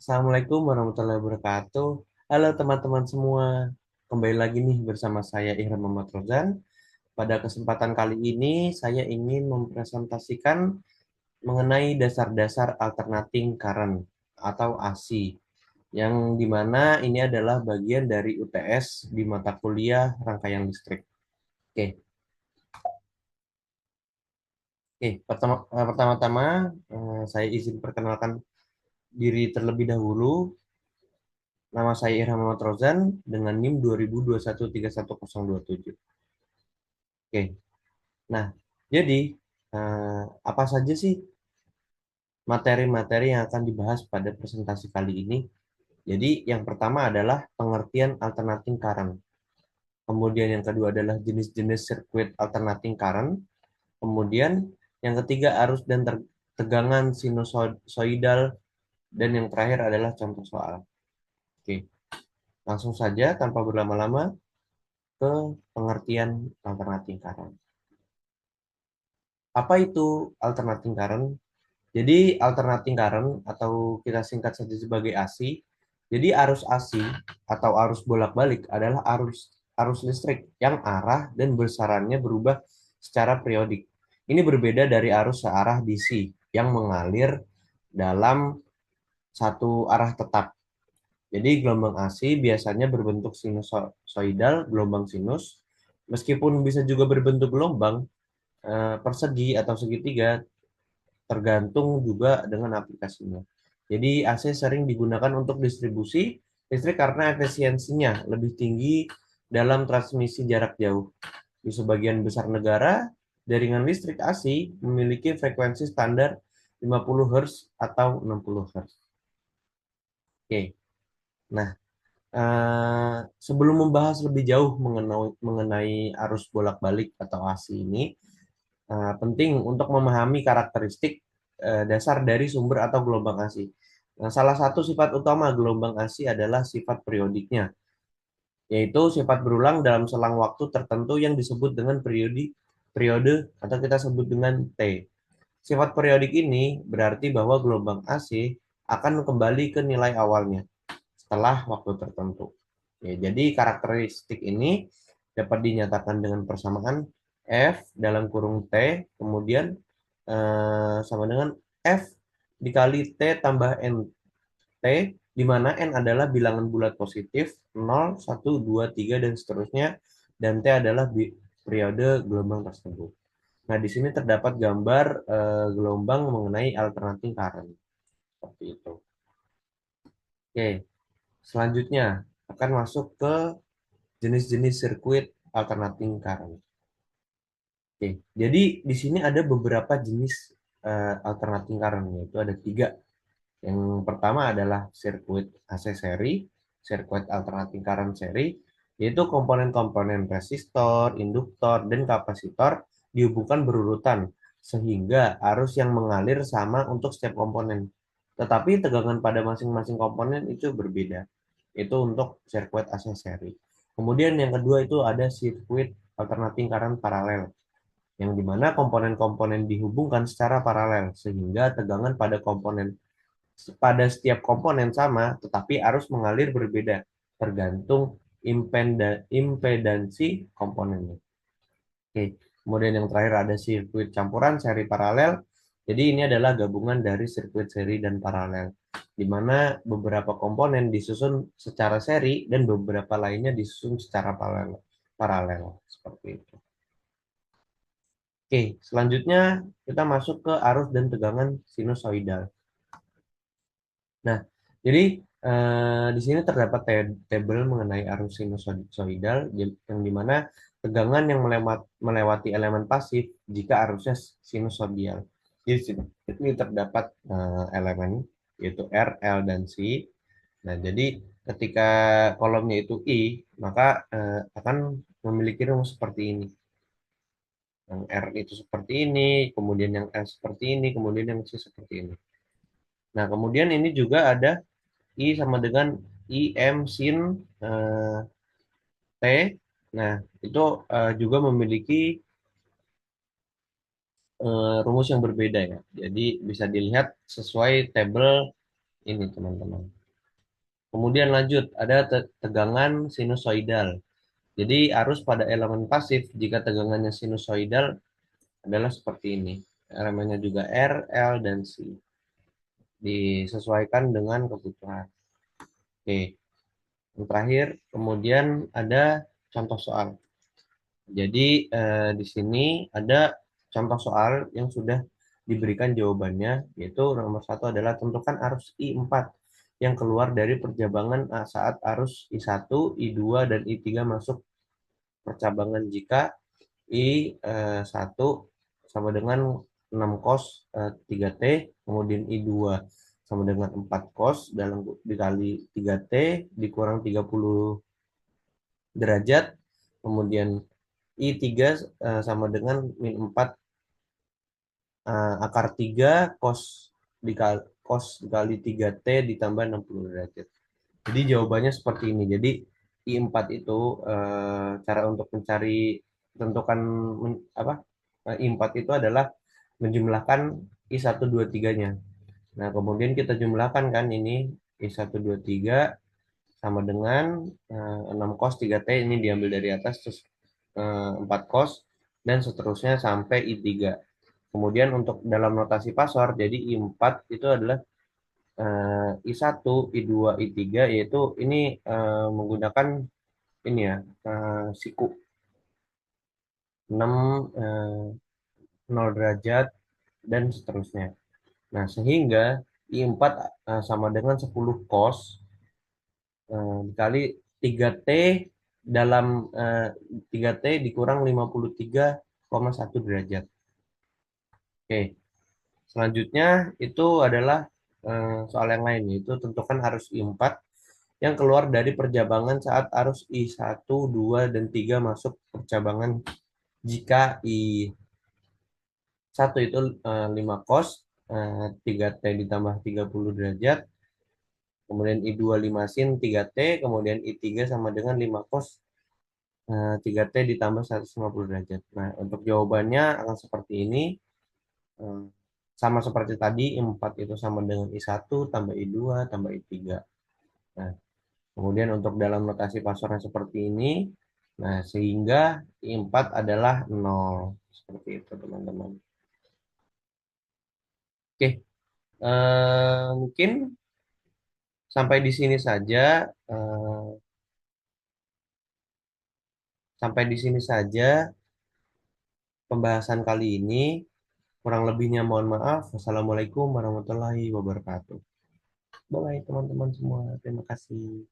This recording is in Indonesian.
Assalamualaikum warahmatullahi wabarakatuh. Halo teman-teman semua. Kembali lagi nih bersama saya Ihram Muhammad Rozan. Pada kesempatan kali ini saya ingin mempresentasikan mengenai dasar-dasar alternating current atau AC, yang dimana ini adalah bagian dari UTS di mata kuliah rangkaian listrik. Oke, oke. Pertama-tama saya izin perkenalkan diri terlebih dahulu. Nama saya Irham Muhammad Rozan dengan NIM 2021311027. Oke, nah jadi apa saja sih materi-materi yang akan dibahas pada presentasi kali ini? Jadi yang pertama adalah pengertian alternating current. Kemudian yang kedua adalah jenis-jenis sirkuit alternating current. Kemudian yang ketiga arus dan tegangan sinusoidal. Dan yang terakhir adalah contoh soal. Oke, langsung saja tanpa berlama-lama ke pengertian alternating current. Apa itu alternating current? Jadi alternating current atau kita singkat saja sebagai AC. Jadi arus AC atau arus bolak-balik adalah arus arus listrik yang arah dan besarannya berubah secara periodik. Ini berbeda dari arus searah DC yang mengalir dalam satu arah tetap. Jadi gelombang AC biasanya berbentuk sinusoidal, gelombang sinus. Meskipun bisa juga berbentuk gelombang persegi atau segitiga, tergantung juga dengan aplikasinya. Jadi AC sering digunakan untuk distribusi listrik karena efisiensinya lebih tinggi dalam transmisi jarak jauh. Di sebagian besar negara, jaringan listrik AC memiliki frekuensi standar 50 Hz atau 60 Hz. Oke, nah sebelum membahas lebih jauh mengenai arus bolak-balik atau AC ini, penting untuk memahami karakteristik dasar dari sumber atau gelombang AC. Nah, salah satu sifat utama gelombang AC adalah sifat periodiknya, yaitu sifat berulang dalam selang waktu tertentu yang disebut dengan periode atau kita sebut dengan T. Sifat periodik ini berarti bahwa gelombang AC akan kembali ke nilai awalnya setelah waktu tertentu. Ya, jadi karakteristik ini dapat dinyatakan dengan persamaan F dalam kurung T, kemudian sama dengan F dikali T tambah NT, di mana N adalah bilangan bulat positif, 0, 1, 2, 3, dan seterusnya, dan T adalah periode gelombang tersebut. Nah, di sini terdapat gambar gelombang mengenai alternating current. Seperti itu. Oke, selanjutnya akan masuk ke jenis-jenis sirkuit alternating current. Oke, jadi di sini ada beberapa jenis alternating current, yaitu ada tiga. Yang pertama adalah sirkuit AC seri, sirkuit alternating current seri, yaitu komponen-komponen resistor, induktor, dan kapasitor dihubungkan berurutan sehingga arus yang mengalir sama untuk setiap komponen. Tetapi tegangan pada masing-masing komponen itu berbeda. Itu untuk sirkuit AC seri. Kemudian yang kedua itu ada sirkuit alternating current paralel, yang dimana komponen-komponen dihubungkan secara paralel sehingga tegangan pada setiap komponen sama, tetapi arus mengalir berbeda tergantung impedansi komponennya. Oke. Kemudian yang terakhir ada sirkuit campuran seri paralel. Jadi ini adalah gabungan dari sirkuit seri dan paralel, di mana beberapa komponen disusun secara seri dan beberapa lainnya disusun secara paralel seperti itu. Oke, selanjutnya kita masuk ke arus dan tegangan sinusoidal. Nah, jadi di sini terdapat tabel mengenai arus sinusoidal yang dimana tegangan yang melewati elemen pasif jika arusnya sinusoidal. Jadi ini terdapat elemen yaitu R, L, dan C. Nah, jadi ketika kolomnya itu I, maka akan memiliki rumus seperti ini. Yang R itu seperti ini, kemudian yang S seperti ini, kemudian yang C seperti ini. Nah, kemudian ini juga ada I sama dengan IM sin T. Nah, itu juga memiliki rumus yang berbeda ya. Jadi bisa dilihat sesuai tabel Ini teman-teman. Kemudian lanjut, ada tegangan sinusoidal. Jadi arus pada elemen pasif jika tegangannya sinusoidal adalah seperti ini. Elemennya juga R, L, dan C. Disesuaikan dengan kebutuhan. Oke, yang terakhir, kemudian ada contoh soal. Jadi di sini ada contoh soal yang sudah diberikan jawabannya, yaitu nomor satu adalah tentukan arus I4 yang keluar dari percabangan saat arus I1, I2, dan I3 masuk percabangan jika I1 sama dengan 6 cos 3T, kemudian I2 sama dengan 4 cos dalam dikali 3T dikurang 30 derajat, kemudian I3 sama dengan min 4 akar 3 cos dikali 3T ditambah 60 derajat. Jadi jawabannya seperti ini. Jadi I4 itu cara untuk mencari tentukan apa? I4 itu adalah menjumlahkan I1 2 3-nya. Nah, kemudian kita jumlahkan kan ini I1 2 3 sama dengan 6 cos 3T ini diambil dari atas terus 4 cos dan seterusnya sampai I3. Kemudian untuk dalam notasi pasor, jadi I4 itu adalah I1, I2, I3, yaitu ini menggunakan ini ya, siku 6, 0 derajat, dan seterusnya. Nah, sehingga I4 sama dengan 10 cos dikali 3T dalam 3T dikurang 53,1 derajat. Oke, selanjutnya itu adalah soal yang lain, yaitu tentukan arus I4 yang keluar dari percabangan saat arus I1, 2, dan 3 masuk percabangan jika I1 itu 5 cos 3T ditambah 30 derajat, kemudian I2 5 sin 3T, kemudian I3 sama dengan 5 cos 3T ditambah 150 derajat. Nah, untuk jawabannya akan seperti ini. Eh, Sama seperti tadi, I4 itu sama dengan I1 tambah I2 tambah I3. Nah, kemudian untuk dalam notasi pasornya seperti ini. Nah, sehingga I4 adalah 0. Seperti itu, teman-teman. Oke, mungkin sampai di sini saja. eh, Sampai di sini saja pembahasan kali ini. Kurang lebihnya mohon maaf. Wassalamualaikum warahmatullahi wabarakatuh. Bye, teman-teman semua. Terima kasih.